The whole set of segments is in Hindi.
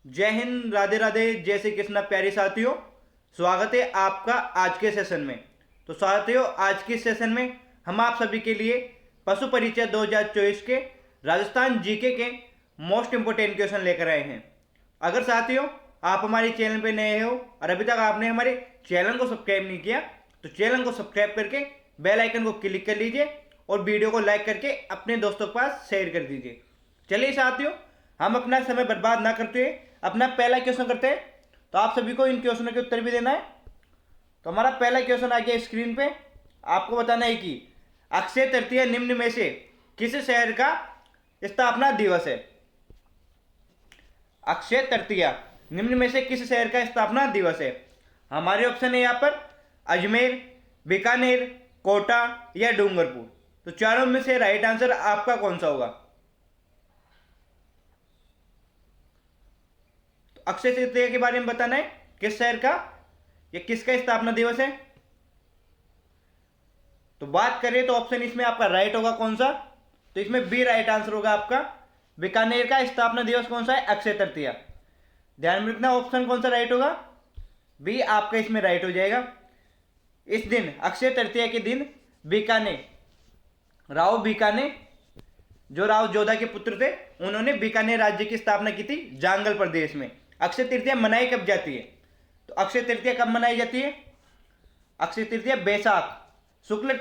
जय हिंद, राधे राधे, जय श्री कृष्णा। प्यारे साथियों, स्वागत है आपका आज के सेशन में। तो साथियों, आज के सेशन में हम आप सभी के लिए पशु परिचय 2024 के राजस्थान जीके के मोस्ट इंपोर्टेंट क्वेश्चन लेकर आए हैं। अगर साथियों आप हमारे चैनल पर नए हो और अभी तक आपने हमारे चैनल को सब्सक्राइब नहीं किया तो चैनल को सब्सक्राइब करके बेल आइकन को क्लिक कर लीजिए और वीडियो को लाइक करके अपने दोस्तों के पास शेयर कर दीजिए। चलिए साथियों, हम अपना समय बर्बाद ना करते हुए अपना पहला क्वेश्चन करते हैं। तो आप सभी को इन क्वेश्चनों के उत्तर भी देना है। तो हमारा पहला क्वेश्चन आ गया स्क्रीन पे। आपको बताना है कि अक्षय तृतीया निम्न में से किस शहर का स्थापना दिवस है। अक्षय तृतीया निम्न में से किस शहर का स्थापना दिवस है। हमारे ऑप्शन है यहाँ पर अजमेर, बीकानेर, कोटा या डूंगरपुर। तो चारों में से राइट आंसर आपका कौन सा होगा। अक्षय तृतीया के बारे में बताना है, किस शहर का या किसका स्थापना दिवस है। तो बात करें तो ऑप्शन इसमें आपका राइट होगा कौन सा। तो इसमें बी राइट आंसर होगा आपका। बीकानेर का स्थापना दिवस कौन सा है, अक्षय तृतीया। ध्यान में रखना ऑप्शन कौन सा राइट होगा, बी आपका इसमें राइट हो जाएगा। इस दिन अक्षय तृतीया के दिन राव बीकाने जो राव जोधा के पुत्र थे उन्होंने बीकानेर राज्य की स्थापना की थी जांगल प्रदेश में। अक्षय तृतीया मनाई कब जाती है। तो अक्षय तृतीया कब मनाई जाती है। अक्षय तृतीया बैसाख शुक्ल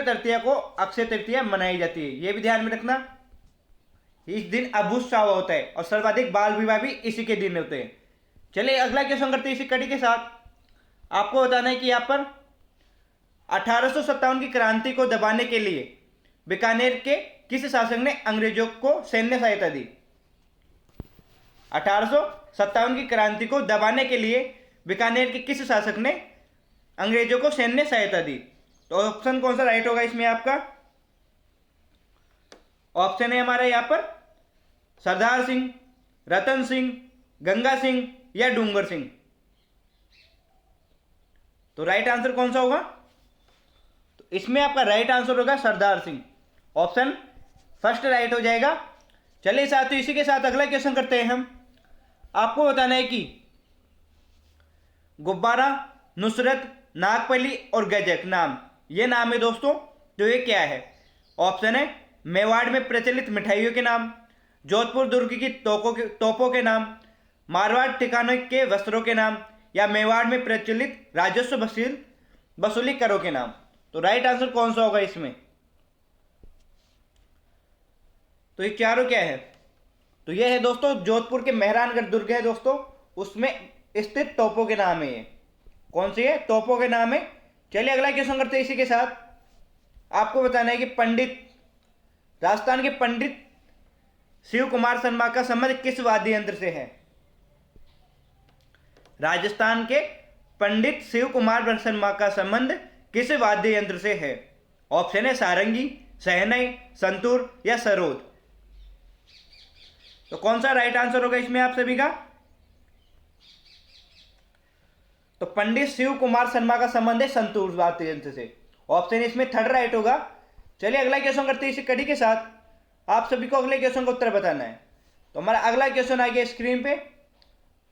तृतीया को अक्षय तृतीया मनाई जाती है। यह भी ध्यान में रखना। इस दिन अभूतपूर्व होता है और सर्वाधिक बाल विवाह भी इसी के दिन होते हैं। चलिए अगला क्वेश्चन करते हैं इसी कड़ी के साथ। आपको बताना है कि यहाँ पर 1857 की क्रांति को दबाने के लिए बीकानेर के किस शासक ने अंग्रेजों को सैन्य सहायता दी। 1857 की क्रांति को दबाने के लिए बीकानेर के किस शासक ने अंग्रेजों को सैन्य सहायता दी। तो ऑप्शन कौन सा राइट होगा इसमें आपका। ऑप्शन है हमारा यहाँ पर सरदार सिंह, रतन सिंह, गंगा सिंह या डूंगर सिंह। तो राइट आंसर कौन सा होगा। तो इसमें आपका राइट आंसर होगा Sardar Singh. Option first right हो जाएगा। चलिए साथियों, इसी के साथ अगला क्वेश्चन करते हैं हम। आपको बताना है कि गुब्बारा, नुसरत, नागपली और गजक नाम, ये नाम है दोस्तों। तो ये क्या है। ऑप्शन है मेवाड़ में प्रचलित मिठाइयों के नाम, जोधपुर दुर्ग की तोपों के नाम, मारवाड़ ठिकानों के वस्त्रों के नाम या मेवाड़ में प्रचलित राजस्व वसूली करों के नाम। तो राइट आंसर कौन सा होगा इसमें। तो ये चारों क्या है। तो ये है दोस्तों जोधपुर के मेहरानगढ़ दुर्ग है दोस्तों, उसमें स्थित तोपों के नाम है। ये कौन सी है, तोपों के नाम है। चलिए अगला क्वेश्चन करते हैं इसी के साथ। आपको बताना है कि राजस्थान के पंडित शिव कुमार शर्मा का संबंध किस वाद्य यंत्र से है। राजस्थान के पंडित शिव कुमार शर्मा का संबंध किस वाद्य यंत्र से है। ऑप्शन है सारंगी, शहनाई, संतूर या सरोद। तो कौन सा राइट आंसर होगा इसमें आप सभी का। तो पंडित शिव कुमार शर्मा का संबंध है संतूर वाद्य यंत्र से। ऑप्शन इसमें थर्ड राइट होगा। चलिए अगला क्वेश्चन करते हैं इसी कड़ी के साथ। आप सभी को अगले क्वेश्चन का उत्तर बताना है। तो हमारा अगला क्वेश्चन आ गया स्क्रीन पे।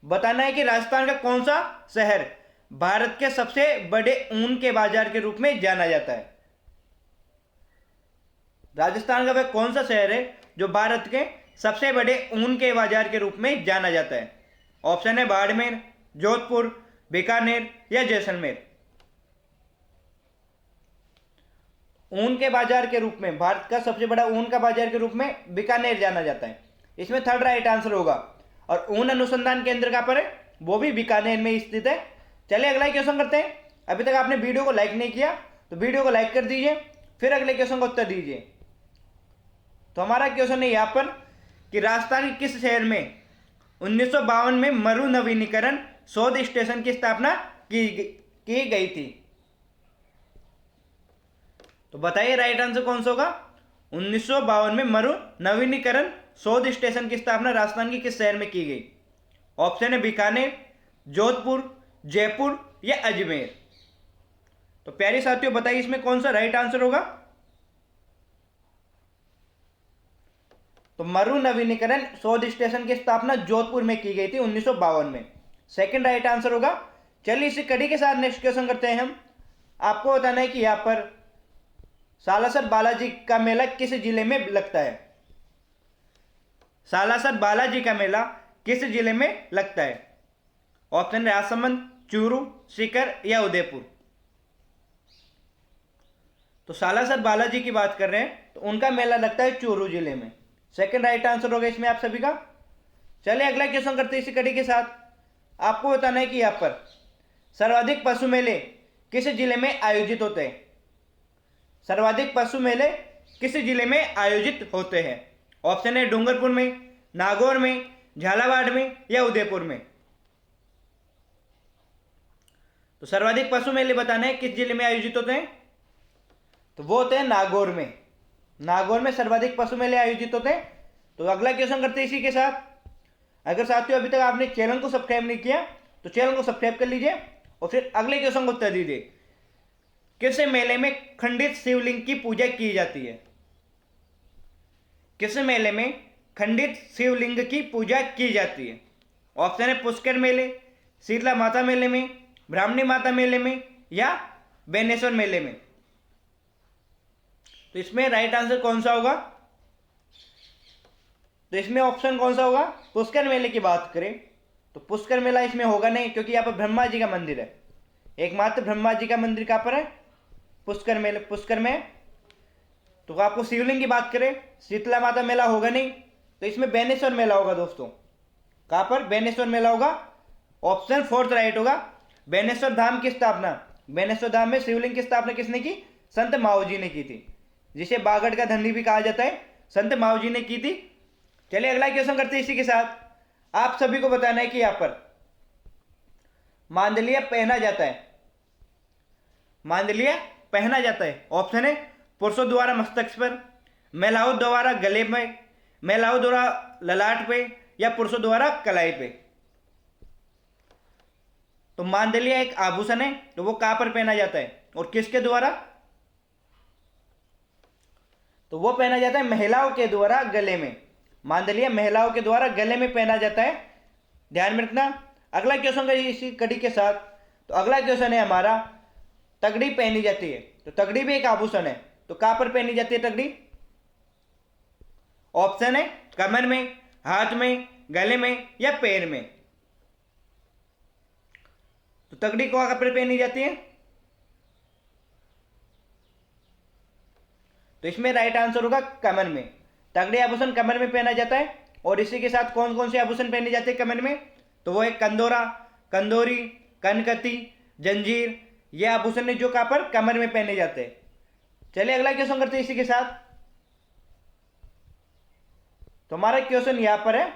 बताना है कि राजस्थान का कौन सा शहर भारत के सबसे बड़े ऊन के बाजार के रूप में जाना जाता है। राजस्थान का वह कौन सा शहर है जो भारत के सबसे बड़े ऊन के बाजार के रूप में जाना जाता है। ऑप्शन है बाड़मेर, जोधपुर, बीकानेर या जैसलमेर। ऊन के बाजार के रूप में, भारत का सबसे बड़ा ऊन का बाजार के रूप में बीकानेर जाना जाता है। इसमें थर्ड राइट आंसर होगा। और ऊन अनुसंधान केंद्र कहां पर है, वो भी बीकानेर में स्थित है। चलिए अगला क्वेश्चन करते हैं। अभी तक आपने वीडियो को लाइक नहीं किया तो वीडियो को लाइक कर दीजिए, फिर अगले क्वेश्चन का उत्तर दीजिए। तो हमारा क्वेश्चन है यहां पर कि राजस्थान के किस शहर में 1952 में मरु नवीनीकरण शोध स्टेशन की स्थापना की गई थी। तो बताइए राइट आंसर कौन सा होगा। 1952 में मरु नवीनीकरण शोध स्टेशन की स्थापना राजस्थान के किस शहर में की गई। ऑप्शन है बीकानेर, जोधपुर, जयपुर या अजमेर। तो प्यारे साथियों बताइए इसमें कौन सा राइट आंसर होगा। तो मरु नवीनीकरण शोध स्टेशन की स्थापना जोधपुर में की गई थी 1952 में। सेकंड राइट आंसर होगा। चलिए इसी कड़ी के साथ नेक्स्ट क्वेश्चन करते हैं हम। आपको बताना है कि यहाँ पर सालासर बालाजी का मेला किस जिले में लगता है। सालासर बालाजी का मेला किस जिले में लगता है? ऑप्शन राजसमंद, चूरू, सीकर या उदयपुर। तो सालासर बालाजी की बात कर रहे हैं तो उनका मेला लगता है चूरू जिले में। सेकंड राइट आंसर होगा इसमें आप सभी का। चलिए अगला क्वेश्चन करते हैं इसी कड़ी के साथ। आपको बताना है कि यहाँ पर सर्वाधिक पशु मेले किस जिले में आयोजित होते हैं। सर्वाधिक पशु मेले किस जिले में आयोजित होते हैं? ऑप्शन है डूंगरपुर में, नागौर में, झालावाड़ में या उदयपुर में। तो सर्वाधिक पशु मेले बताना है किस जिले में आयोजित होते हैं, तो वो होते हैं नागौर में। नागौर में सर्वाधिक पशु मेले आयोजित होते हैं। तो अगला क्वेश्चन करते हैं इसी के साथ। अगर साथियों अभी तक आपने चैनल को सब्सक्राइब नहीं किया तो चैनल को सब्सक्राइब कर लीजिए और फिर अगले क्वेश्चन को उत्तर दीजिए। किस मेले में खंडित शिवलिंग की पूजा की जाती है? किस मेले में खंडित शिवलिंग की पूजा की जाती है? ऑप्शन है पुष्कर मेले, शीतला माता मेले में, ब्राह्मणी माता मेले में या बेनेश्वर मेले में। तो इसमें राइट आंसर कौन सा होगा? तो इसमें ऑप्शन कौन सा होगा? पुष्कर मेले की बात करें तो पुष्कर मेला इसमें होगा नहीं, क्योंकि यहाँ पर ब्रह्मा जी का मंदिर है। एकमात्र ब्रह्मा जी का मंदिर कहाँ पर है? पुष्कर मेले, पुष्कर में। तो आपको शिवलिंग की बात करें, शीतला माता मेला होगा नहीं, तो इसमें बेनेश्वर मेला होगा दोस्तों। कहाँ पर? बेनेश्वर मेला होगा। ऑप्शन फोर्थ राइट होगा। बेनेश्वर धाम की स्थापना, बेनेश्वर धाम में शिवलिंग की स्थापना किसने की? संत माऊ जी ने की थी, जिसे बागड़ का धनी भी कहा जाता है, संत माऊ जी ने की थी। चलिए अगला क्वेश्चन करते हैं इसी के साथ। आप सभी को बताना है कि यहां पर मांदलिया पहना जाता है, मांदलिया पहना जाता है। ऑप्शन है पुरुषों द्वारा मस्तक पर, महिलाओं द्वारा गले में, महिलाओं द्वारा ललाट पे या पुरुषों द्वारा कलाई पे। तो मांदलिया एक आभूषण है, तो वो कहां पर पहना जाता है और किसके द्वारा? तो वो पहना जाता है महिलाओं के द्वारा गले में। मांदलिया महिलाओं के द्वारा गले में पहना जाता है, ध्यान में रखना। अगला क्वेश्चन का इसी कड़ी के साथ। तो अगला क्वेश्चन है हमारा, तगड़ी पहनी जाती है। तो तगड़ी भी एक आभूषण है, तो कहां पर पहनी जाती है तगड़ी? ऑप्शन है कमर में, हाथ में, गले में या पैर में। तो तगड़ी को कहां पर पहनी जाती है? तो इसमें राइट आंसर होगा कमर में। तगड़ी आभूषण कमर में पहना जाता है। और इसी के साथ कौन कौन से आभूषण पहने जाते हैं कमर में? तो वो है कंदोरा, कंदोरी, कनकती, जंजीर। ये आभूषण है जो कहां पर? कमर में पहने जाते हैं। चलिए अगला क्वेश्चन करते हैं इसी के साथ। तो हमारा क्वेश्चन यहां पर है,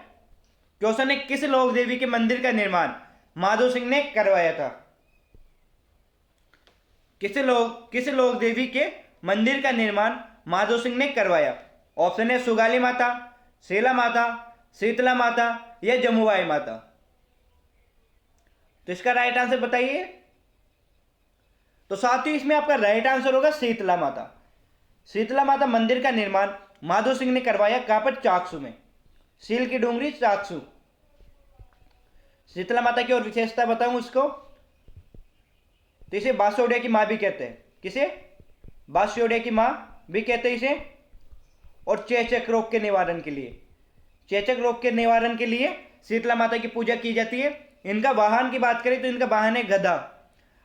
क्वेश्चन है किस लोक देवी के मंदिर का निर्माण माधो सिंह ने करवाया था? किस लोक देवी के मंदिर का निर्माण माधो सिंह ने करवाया? ऑप्शन है सुगाली माता, शेला माता, शीतला माता या जमुआई माता। तो इसका राइट आंसर बताइए। तो साथियों इसमें आपका राइट आंसर होगा शीतला माता। शीतला माता मंदिर का निर्माण माधो सिंह ने करवाया, कहां पर? चाकसू में, सील की डूंगरी चाकसू। शीतला माता की और विशेषता बताऊं उसको, तो इसे बांसोड़िया की मां भी कहते हैं। किसे? बांसोड़िया की मां भी कहते हैं इसे। और चेचक रोग के निवारण के लिए, चेचक रोग के निवारण के लिए शीतला माता की पूजा की जाती है। इनका वाहन की बात करें तो इनका वाहन है गधा।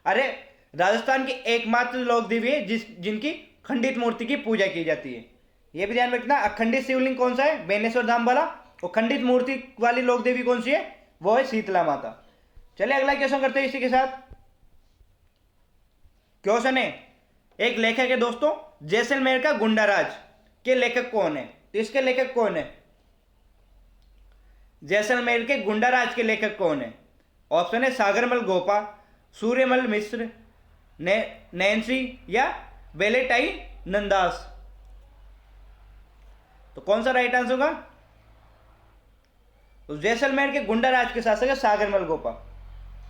अरे राजस्थान की एकमात्र लोक देवी है जिनकी खंडित मूर्ति की पूजा की जाती है। यह भी ध्यान रखना। अखंडित शिवलिंग कौन सा है? बेनेश्वर धाम वाला। और खंडित मूर्ति वाली लोक देवी कौन सी है? वो है शीतला माता। चलिए अगला क्वेश्चन करते हैं इसी के साथ। क्वेश्चन है, एक लेखक है दोस्तों, जैसलमेर का गुंडाराज के लेखक कौन है? तो इसके लेखक कौन है? जैसलमेर के गुंडाराज के लेखक कौन है? ऑप्शन है सागरमल गोपा, सूर्यमल मिश्र, नैन्सी या वेलेटाई नंदास। तो कौन सा राइट आंसर होगा? तो जैसलमेर के गुंडाराज के शासक है सागरमल गोपा।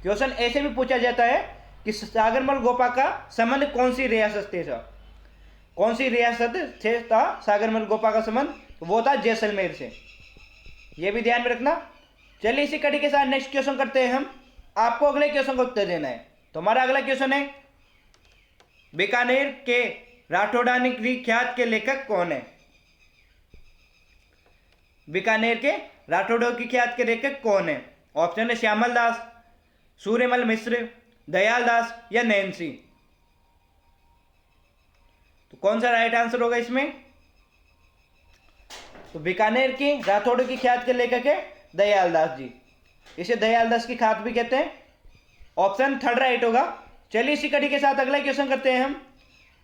क्वेश्चन ऐसे भी पूछा जाता है कि सागरमल गोपा का संबंध कौन सी रियासत से था? कौन सी रियासत से था सागरमल गोपा का संबंध? तो वो था जैसलमेर से। ये भी ध्यान में रखना। चलिए इसी कड़ी के साथ नेक्स्ट क्वेश्चन करते हैं हम। आपको अगले क्वेश्चन का उत्तर देना है। तो हमारा अगला क्वेश्चन है, बीकानेर के राठौड़ानी की ख्यात के लेखक कौन है? बीकानेर के राठौड़ों की ख्यात के लेखक कौन है? ऑप्शन है श्यामल दास, सूर्यमल मिश्र, दयाल दास या नैन्सी। तो कौन सा राइट आंसर होगा इसमें? तो बीकानेर की राठौड़ों की ख्यात के लेखक है दयाल दास जी। इसे दयाल दास की ख्यात भी कहते हैं। ऑप्शन थर्ड राइट होगा। चलिए इसी कड़ी के साथ अगला क्वेश्चन करते हैं हम।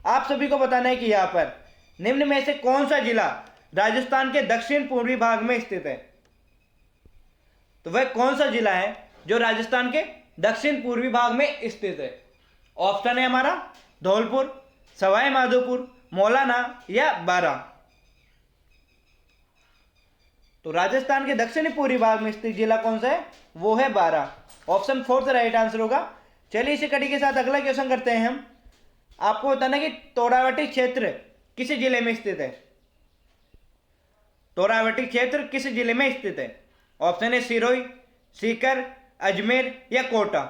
आप सभी को बताना है कि यहाँ पर निम्न में से कौन सा जिला राजस्थान के दक्षिण पूर्वी भाग में स्थित है? तो वह कौन सा जिला है जो राजस्थान के दक्षिण पूर्वी भाग में स्थित है? ऑप्शन है हमारा धौलपुर, सवाई माधोपुर, मोलाना या बारा। तो राजस्थान के दक्षिणी पूर्वी भाग में स्थित जिला कौन सा है? वो है बारा। ऑप्शन फोर्थ राइट आंसर होगा। चलिए इसी कड़ी के साथ अगला क्वेश्चन करते हैं हम। आपको बताना कि तोरावटी क्षेत्र किस जिले में स्थित है? तोरावटी क्षेत्र किस जिले में स्थित है? ऑप्शन है सिरोही, सीकर, अजमेर या कोटा।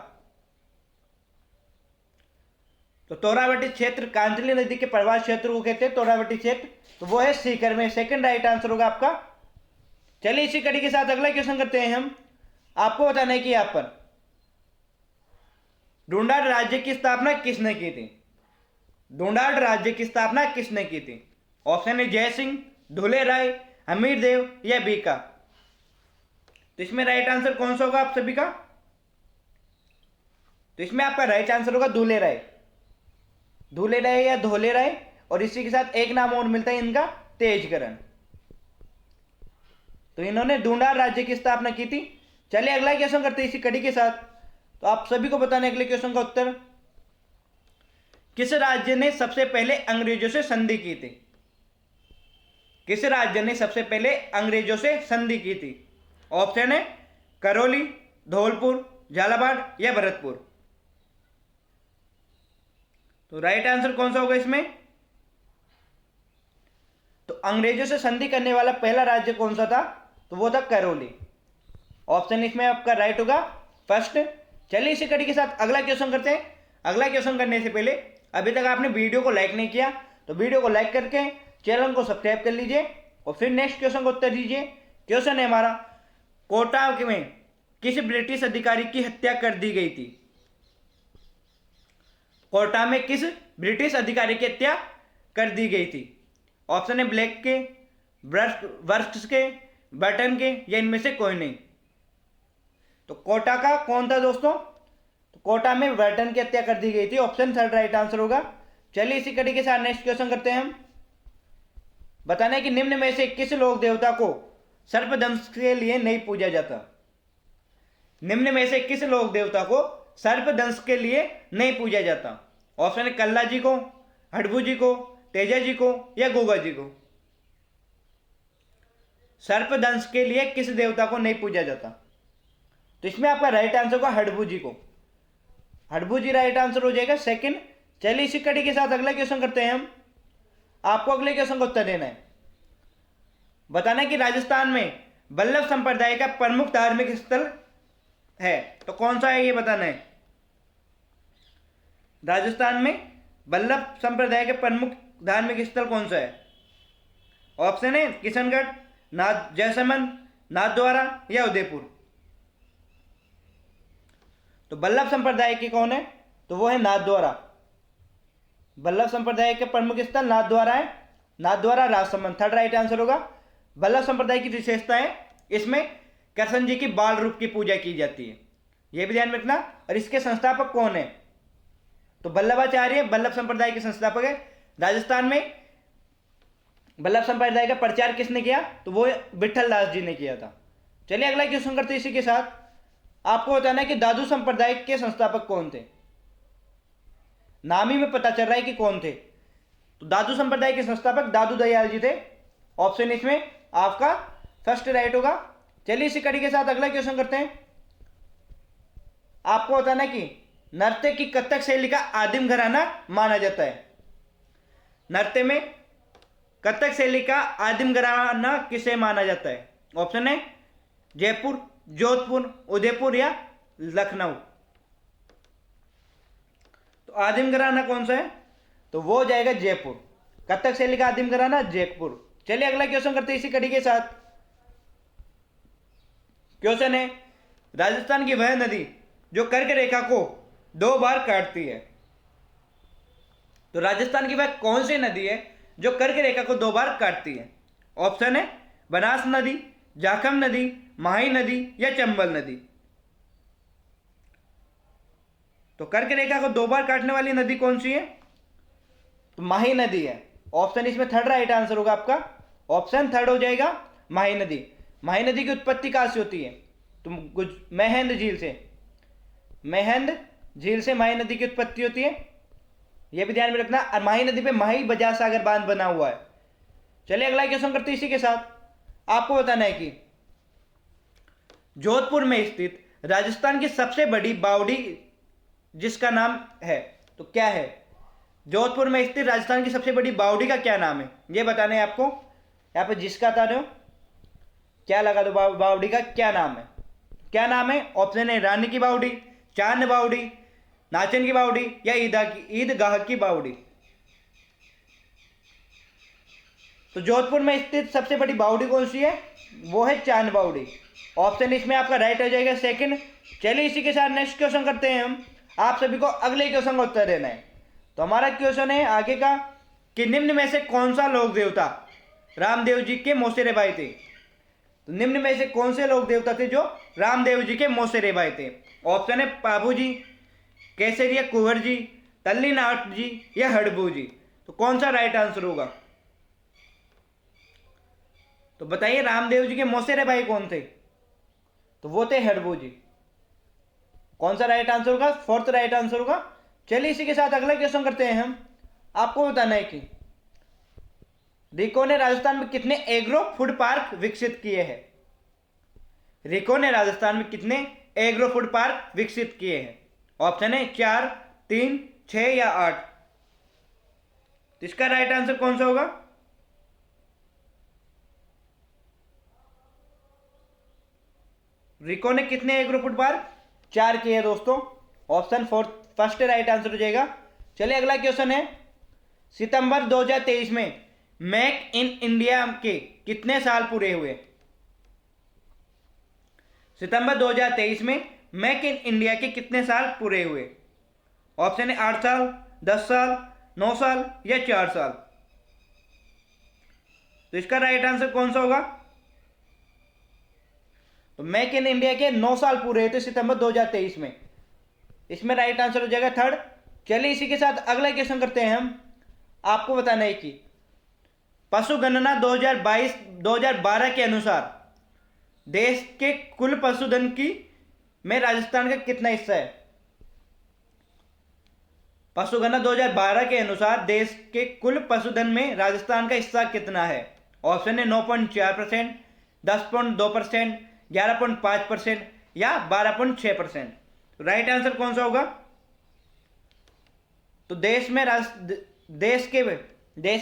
तो तोरावटी क्षेत्र कांजली नदी के प्रवास क्षेत्र को कहते हैं तोरावटी क्षेत्र। तो वो है सीकर में। सेकंड राइट आंसर होगा आपका। चलिए इसी कड़ी के साथ अगला क्वेश्चन करते हैं हम। आपको बताना है कि यहां पर ढूंढाड़ राज्य की स्थापना किसने की थी? ढूंढाड़ राज्य की स्थापना किसने की थी? ऑप्शन है जय सिंह, धुले राय, हमीर देव या बीका। तो इसमें राइट आंसर कौन सा होगा आप सभी का? तो इसमें आपका राइट आंसर होगा धुले राय। धुले राय या धोले राय। और इसी के साथ एक नाम और मिलता है इनका, तेजकरण। तो इन्होंने ढूंढाड़ राज्य की स्थापना की थी। चलिए अगला क्वेश्चन करते हैं इसी कड़ी के साथ। तो आप सभी को बताने अगले क्वेश्चन का उत्तर। किस राज्य ने सबसे पहले अंग्रेजों से संधि की थी? किस राज्य ने सबसे पहले अंग्रेजों से संधि की थी? ऑप्शन है करौली, धौलपुर, झालावाड़ या भरतपुर। तो राइट आंसर कौन सा होगा इसमें? तो अंग्रेजों से संधि करने वाला पहला राज्य कौन सा था? तो वो था करौली। ऑप्शन इसमें आपका राइट होगा फर्स्ट। चलिए इसी कड़ी के साथ अगला क्वेश्चन करते हैं। अगला क्वेश्चन करने से पहले अभी तक आपने वीडियो को लाइक नहीं किया तो वीडियो को लाइक करके चैनल को सब्सक्राइब कर लीजिए और फिर नेक्स्ट क्वेश्चन को उत्तर दीजिए। क्वेश्चन है हमारा, कोटा में किस ब्रिटिश अधिकारी की हत्या कर दी गई थी? कोटा में किस ब्रिटिश अधिकारी की हत्या कर दी गई थी? ऑप्शन है ब्लैक के, वर्क्स के, बटन के या इनमें से कोई नहीं। तो कोटा का कौन था दोस्तों? तो कोटा में बटन की हत्या कर दी गई थी। ऑप्शन थर्ड राइट आंसर होगा। चलिए इसी कड़ी के साथ नेक्स्ट क्वेश्चन करते हैं हम। बताना है कि निम्न में से किस लोक देवता को सर्पदंश के लिए नहीं पूजा जाता? निम्न में से किस लोक देवता को सर्पदंश के लिए नहीं पूजा जाता? ऑप्शन है कल्ला जी को, हडबू जी को, तेजा जी को या गोगा जी को। सर्पदंश के लिए किस देवता को नहीं पूजा जाता? तो इसमें आपका राइट आंसर होगा हडबू जी को। हडबू जी राइट आंसर हो जाएगा सेकंड। चलिए इसी कड़ी के साथ अगला क्वेश्चन करते हैं हम। आपको अगले क्वेश्चन का उत्तर देना है। बताना है कि राजस्थान में बल्लभ संप्रदाय का प्रमुख धार्मिक स्थल है, तो कौन सा है ये बताना है। राजस्थान में बल्लभ संप्रदाय का प्रमुख धार्मिक स्थल कौन सा है? ऑप्शन है किशनगढ़, जैसलमेर, नाथद्वारा या उदयपुर। तो बल्लभ संप्रदाय की कौन है? तो वो है नाथद्वारा। बल्लभ संप्रदाय के प्रमुख स्थल नाथद्वारा है। Nathdwara, Rajsamand. Third right answer होगा। बल्लभ संप्रदाय की विशेषता है इसमें कृष्ण जी की बाल रूप की पूजा की जाती है, यह भी ध्यान में रखना। और इसके संस्थापक कौन है? तो वल्लभाचार्य बल्लभ संप्रदाय के संस्थापक है। राजस्थान में बल्लभ संप्रदाय का प्रचार किसने किया? तो वो विठल दास जी ने किया था। चलिए अगला क्वेश्चन करते हैं इसी के साथ। आपको बताना है कि दादू संप्रदाय के संस्थापक कौन थे? नाम ही में पता चल रहा है कि कौन थे। तो दादू संप्रदाय के संस्थापक दादू दयाल जी थे। ऑप्शन इसमें आपका फर्स्ट राइट होगा। चलिए इसी कड़ी के साथ अगला क्वेश्चन करते हैं। आपको बताना है कि नृत्य की कथक शैली का आदिम घराना माना जाता है। नृत्य में कथक शैली का आदिम घराना किसे माना जाता है? ऑप्शन है जयपुर, जोधपुर, उदयपुर या लखनऊ। तो आदिम घराना कौन सा है? तो वो हो जाएगा जयपुर। कथक शैली का आदिम घराना जयपुर। चलिए अगला क्वेश्चन करते हैं इसी कड़ी के साथ। क्वेश्चन है, राजस्थान की वह नदी जो कर्क रेखा को 2 बार काटती है। तो राजस्थान की वह कौन सी नदी है जो कर्क रेखा को 2 बार काटती है? ऑप्शन है बनास नदी, जाखम नदी, माही नदी या चंबल नदी। तो कर्क रेखा को 2 बार काटने वाली नदी कौन सी है? तो माही नदी है। ऑप्शन इसमें थर्ड राइट आंसर होगा आपका। ऑप्शन थर्ड हो जाएगा माही नदी। माही नदी की उत्पत्ति कहां से होती है? तो महंद झील से। महंद झील से माही नदी की उत्पत्ति होती है, यह भी ध्यान में रखना। और माही नदी पे माही बजाज सागर बांध बना हुआ है। चलिए अगला क्वेश्चन करते हैं इसी के साथ। आपको बताना है कि जोधपुर में स्थित राजस्थान की सबसे बड़ी बावड़ी जिसका नाम है, तो क्या है? जोधपुर में स्थित राजस्थान की सबसे बड़ी बावड़ी का क्या नाम है, यह बताना है आपको। यहां पे जिसका बता रहे हो, क्या लगा दो, बावड़ी का क्या नाम है? क्या नाम है? ऑप्शन है रानी की बावड़ी, चांद बावड़ी, नाचन की बावड़ी या ईदगाह की बावड़ी। तो जोधपुर में स्थित सबसे बड़ी बावड़ी कौन सी है? वो है चांद बावड़ी। ऑप्शन इसमें आपका राइट हो जाएगा सेकंड। चलिए इसी के साथ नेक्स्ट क्वेश्चन करते हैं हम। आप सभी को अगले क्वेश्चन का उत्तर देना है। तो हमारा क्वेश्चन है आगे का कि निम्न में से कौन सा लोक देवता रामदेव जी के मौसेरे भाई थे? तो निम्न में से कौन से लोक देवता थे जो रामदेव जी के मौसेरे भाई थे? ऑप्शन है पाबू जी, केसरिया कुंवर जी, तल्लीनाथ जी या हड़बू जी। तो कौन सा राइट आंसर होगा? तो बताइए रामदेव जी के मौसेरे भाई कौन थे? तो वो थे हड़बू जी। कौन सा राइट आंसर होगा? फोर्थ राइट आंसर होगा। चलिए इसी के साथ अगला क्वेश्चन करते हैं हम। आपको बताना है कि रिको ने राजस्थान में कितने एग्रो फूड पार्क विकसित किए हैं? रिको ने राजस्थान में कितने एग्रो फूड पार्क विकसित किए हैं? ऑप्शन है 4, 3, 6 या 8। तो इसका राइट आंसर कौन सा होगा? रिको ने कितने एग्रो फूड पार्क? 4 किए दोस्तों। ऑप्शन फर्स्ट राइट आंसर हो जाएगा। चलिए अगला क्वेश्चन है, सितंबर 2023 में मेक इन इंडिया के कितने साल पूरे हुए? सितंबर 2023 में मेक इन इंडिया के कितने साल पूरे हुए? ऑप्शन है 8 साल, 10 साल, 9 साल या 4 साल। तो इसका राइट आंसर कौन सा होगा? तो मेक इन इंडिया के 9 साल पूरे हुए थे सितंबर 2023 में। इसमें राइट आंसर हो जाएगा थर्ड। चलिए इसी के साथ अगला क्वेश्चन करते हैं हम। आपको बताना है कि पशु गणना 2012 के अनुसार देश के कुल पशुधन की में राजस्थान का कितना हिस्सा है? पशु गणना 2012 के अनुसार देश के कुल पशुधन में राजस्थान का हिस्सा कितना है? ऑप्शन है 9.4%, 10.2%, 11.5% या 12.6%। राइट आंसर कौन सा होगा? तो देश के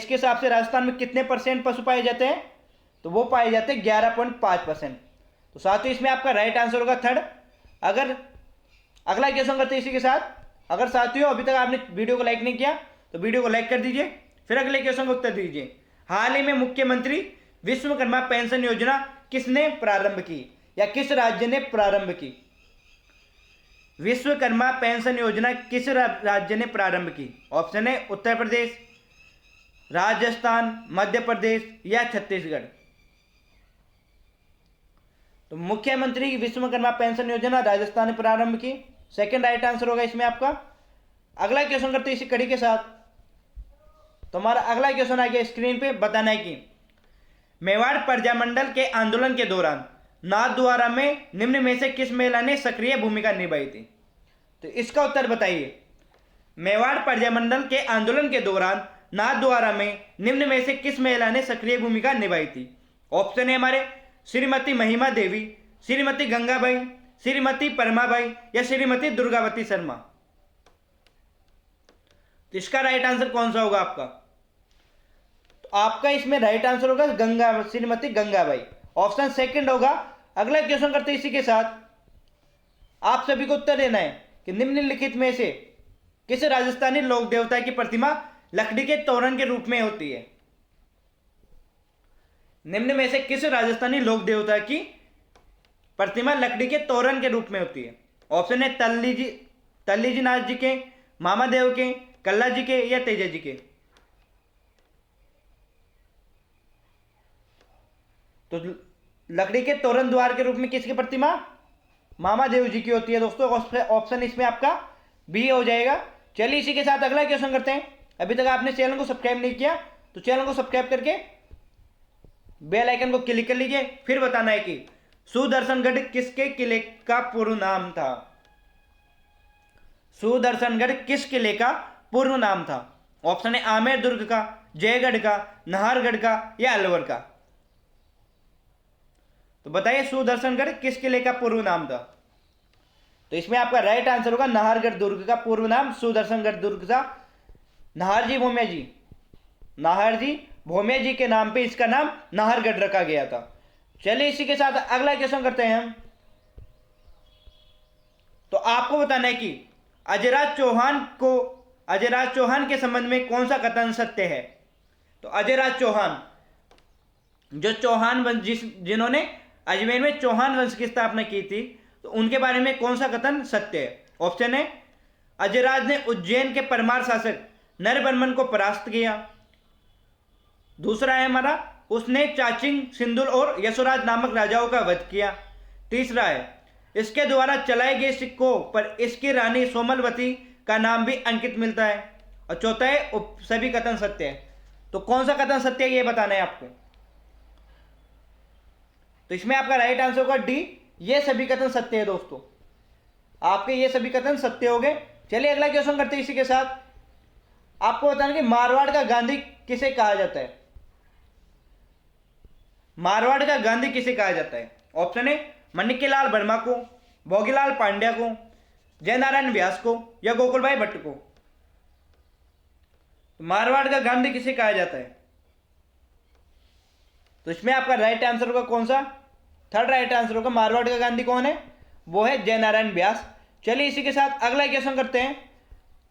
हिसाब से राजस्थान में कितने परसेंट पशु पाए जाते हैं? तो वो पाए जाते हैं 11.5%। तो साथ ही इसमें आपका राइट आंसर होगा थर्ड। अगर अगला क्वेश्चन करते हैं इसी के साथ। अगर साथियों अभी तक आपने वीडियो को लाइक नहीं किया तो वीडियो को लाइक कर दीजिए, फिर अगले क्वेश्चन का उत्तर दीजिए। हाल ही में मुख्यमंत्री विश्वकर्मा पेंशन योजना किसने प्रारंभ की या किस राज्य ने प्रारंभ की? विश्वकर्मा पेंशन योजना किस राज्य ने प्रारंभ की? ऑप्शन है उत्तर प्रदेश, राजस्थान, मध्य प्रदेश या छत्तीसगढ़। तो मुख्यमंत्री विश्वकर्मा पेंशन योजना राजस्थान ने प्रारंभ की। सेकंड राइट आंसर होगा इसमें आपका। अगला क्वेश्चन करते हैं इसी कड़ी के साथ। तो हमारा अगला क्वेश्चन आ गया स्क्रीन पे। बताना है कि मेवाड़ प्रजामंडल के आंदोलन के दौरान नाथद्वारा में निम्न में से किस महिला ने सक्रिय भूमिका निभाई थी? तो इसका उत्तर बताइए। मेवाड़ प्रजामंडल के आंदोलन के दौरान नाथद्वारा में निम्न में से किस महिला ने सक्रिय भूमिका निभाई थी? ऑप्शन है हमारे श्रीमती महिमा देवी, श्रीमती गंगाबाई, श्रीमती परमाबाई या श्रीमती दुर्गावती शर्मा। तो इसका राइट आंसर कौन सा होगा आपका? तो आपका इसमें राइट आंसर होगा गंगा, श्रीमती गंगाबाई। ऑप्शन सेकंड होगा। अगला क्वेश्चन करते हैं इसी के साथ। आप सभी को उत्तर देना है कि निम्नलिखित में से किस राजस्थानी लोक देवता की प्रतिमा लकड़ी के तोरण के रूप में होती है? निम्न में से किस राजस्थानी लोक देवता की प्रतिमा लकड़ी के तोरण के रूप में होती है? ऑप्शन है तल्लीजी नाथ जी के, मामादेव के, कल्ला जी के या तेजा जी के। तो लकड़ी के तोरण द्वार के रूप में किसकी प्रतिमा? मामादेव जी की होती है दोस्तों। ऑप्शन इसमें आपका बी हो जाएगा। चलिए इसी के साथ अगला क्वेश्चन करते हैं। अभी तक आपने चैनल को सब्सक्राइब नहीं किया तो चैनल को सब्सक्राइब करके बेल आइकन को क्लिक कर लीजिए। फिर बताना है कि सुदर्शनगढ़ किसके किले का पूर्व नाम था? सुदर्शनगढ़ किस किले का पूर्व नाम था? ऑप्शन है आमेर दुर्ग का, जयगढ़ का, नाहरगढ़ का या अलवर का। तो बताइए सुदर्शनगढ़ किस किले का पूर्व नाम था? तो इसमें आपका राइट आंसर होगा नाहरगढ़ दुर्ग का पूर्व नाम सुदर्शनगढ़ दुर्ग था। नाहरजी भौमिया जी के नाम पे इसका नाम नाहरगढ़ रखा गया था। चलिए इसी के साथ अगला क्वेश्चन करते हैं हम। तो आपको बताना है कि अजयराज चौहान के संबंध में कौन सा कथन सत्य है? तो अजयराज चौहान जो चौहान वंश जिन्होंने अजमेर में चौहान वंश की स्थापना की थी, तो उनके बारे में कौन सा कथन सत्य है? ऑप्शन है अजयराज ने उज्जैन के परमार शासक नरबर्मन को परास्त किया। दूसरा है हमारा उसने चाचिंग, सिंधुल और यशोराज नामक राजाओं का वध किया। तीसरा है इसके द्वारा चलाए गए सिक्कों पर इसकी रानी सोमलवती का नाम भी अंकित मिलता है। और चौथा है सभी कथन सत्य है। तो कौन सा कथन सत्य है ये बताना है आपको। तो इसमें आपका राइट आंसर होगा डी, ये सभी कथन सत्य है दोस्तों। आपके ये सभी कथन सत्य हो गए। चलिए अगला क्वेश्चन करते हैं इसी के साथ। आपको बताना कि मारवाड़ का गांधी किसे कहा जाता है? मारवाड़ का गांधी किसे कहा जाता है? ऑप्शन है मणिक्यलाल वर्मा को, भोगीलाल पांड्या को, जयनारायण व्यास को या गोकुल भाई भट्ट को। तो मारवाड़ का गांधी किसे कहा जाता है? तो इसमें आपका राइट आंसर होगा कौन सा? थर्ड राइट आंसर होगा। मारवाड़ का गांधी कौन है? वो है जयनारायण व्यास। चलिए इसी के साथ अगला क्वेश्चन करते हैं।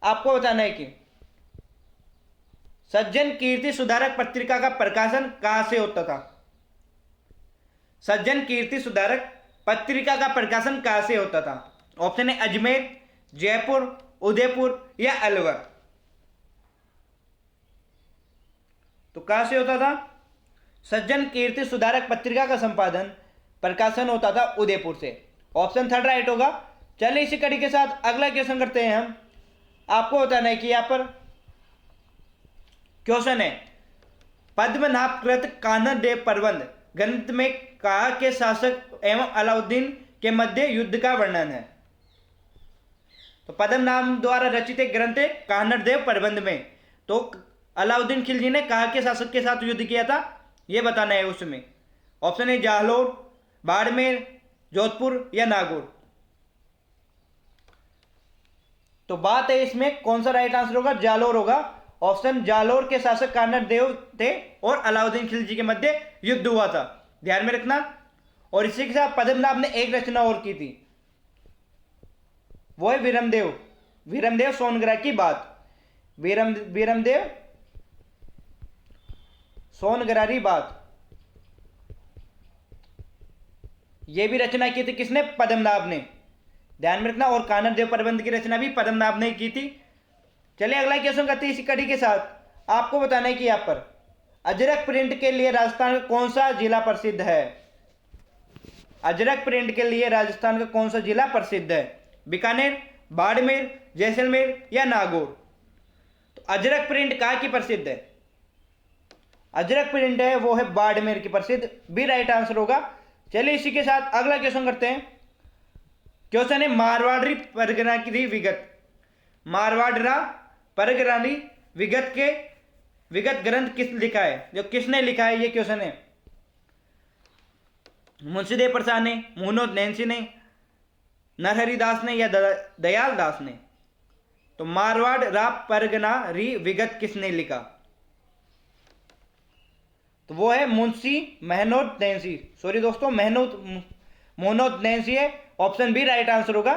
आपको बताना है कि सज्जन कीर्ति सुधारक पत्रिका का प्रकाशन कहां से होता था? सज्जन कीर्ति सुधारक पत्रिका का प्रकाशन कहां से होता था? ऑप्शन है अजमेर, जयपुर, उदयपुर या अलवर। तो कहां से होता था? सज्जन कीर्ति सुधारक पत्रिका का संपादन प्रकाशन होता था उदयपुर से। ऑप्शन थर्ड राइट होगा। चलिए इसी कड़ी के साथ अगला क्वेश्चन करते हैं हम। आपको बताना है कि यहां पर क्वेश्चन है पद्मनाभकृत काननदेव प्रबंध ग्रंथ में कहा के शासक एवं अलाउद्दीन के मध्य युद्ध का वर्णन है। तो पद्मनाभ द्वारा रचित एक ग्रंथ है काननदेव प्रबंध में। तो अलाउद्दीन खिलजी ने कहा के शासक के साथ युद्ध किया था, यह बताना है उसमें। ऑप्शन है जालोर, बाड़मेर, जोधपुर या नागौर। तो बात है इसमें कौन सा राइट आंसर होगा? जालोर होगा। ऑप्शन जालोर के शासक कानड़ देव थे और अलाउद्दीन खिलजी के मध्य युद्ध हुआ था, ध्यान में रखना। और इसी के साथ पद्मनाभ ने एक रचना और की थी, वो है वीरमदेव सोनग्रा की बात। वीरमदेव सोनग्रारी बात, यह भी रचना की थी किसने? पद्मनाभ ने, ध्यान में रखना। और कानड़ प्रबंध की रचना भी पद्मनाभ ने की थी। चलिए अगला क्वेश्चन करते हैं इसी कड़ी के साथ। आपको बताना है कि यहां पर अजरक प्रिंट के लिए राजस्थान का कौन सा जिला प्रसिद्ध है? अजरक प्रिंट के लिए राजस्थान का कौन सा जिला प्रसिद्ध है? बीकानेर, बाड़मेर, जैसलमेर या नागौर। तो अजरक प्रिंट कहाँ की प्रसिद्ध है? अजरक प्रिंट है वो है बाड़मेर की प्रसिद्ध, भी राइट आंसर होगा। चलिए इसी के साथ अगला क्वेश्चन करते हैं। क्वेश्चन है मारवाड़ी परगना की विगत। मारवाड़ा परगनानी विगत के विगत ग्रंथ किस लिखा है, जो किसने लिखा है, ये क्वेश्चन है। मुंशीदेव प्रसाद ने, मुहम्मद नैन्सी ने, नरहरि दास ने या दयाल दास ने। तो मारवाड़ रा परगना री विगत किसने लिखा? तो वो है मुंशी मेहनोद नैंसी। सॉरी दोस्तों, मोहनोद नैंसी है। ऑप्शन बी राइट आंसर होगा।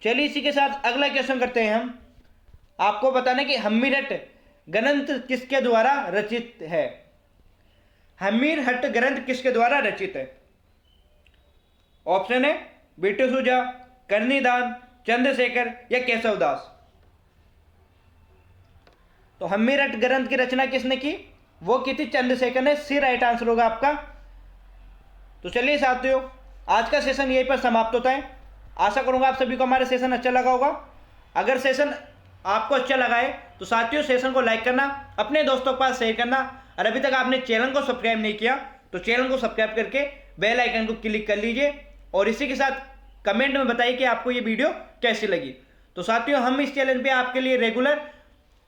चलिए इसी के साथ अगला क्वेश्चन करते हैं हम। आपको बताना कि हम्मीरट ग्रंथ किसके द्वारा रचित है। हम्मीरहट ग्रंथ किसके द्वारा रचित है। ऑप्शन है बीटू सुजा, करनीदान, चंद्रशेखर या केशवदास। तो हम्मीरट ग्रंथ की रचना किसने की, वो की थी चंद्रशेखर ने। सी राइट आंसर होगा आपका। तो चलिए साथियों, आज का सेशन यहीं पर समाप्त होता है। आशा करूंगा आप सभी को हमारा सेशन अच्छा लगा होगा। अगर सेशन आपको अच्छा लगा है तो साथियों सेशन को लाइक करना, अपने दोस्तों के पास शेयर करना, और अभी तक आपने चैनल को सब्सक्राइब नहीं किया तो चैनल को सब्सक्राइब करके बेल आइकन को क्लिक कर लीजिए। और इसी के साथ कमेंट में बताइए कि आपको ये वीडियो कैसी लगी। तो साथियों, हम इस चैनल पे आपके लिए रेगुलर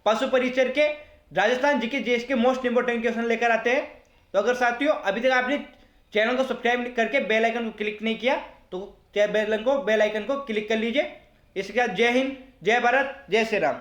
पशु परिचर के, राजस्थान जीके जीएस के मोस्ट इंपोर्टेंट क्वेश्चन लेकर आते हैं। तो अगर साथियों अभी तक आपने चैनल को सब्सक्राइब करके बेल आइकन को क्लिक नहीं किया तो बेल आइकन को क्लिक कर लीजिए। इसके बाद जय हिंद, जय भारत, जय श्री राम।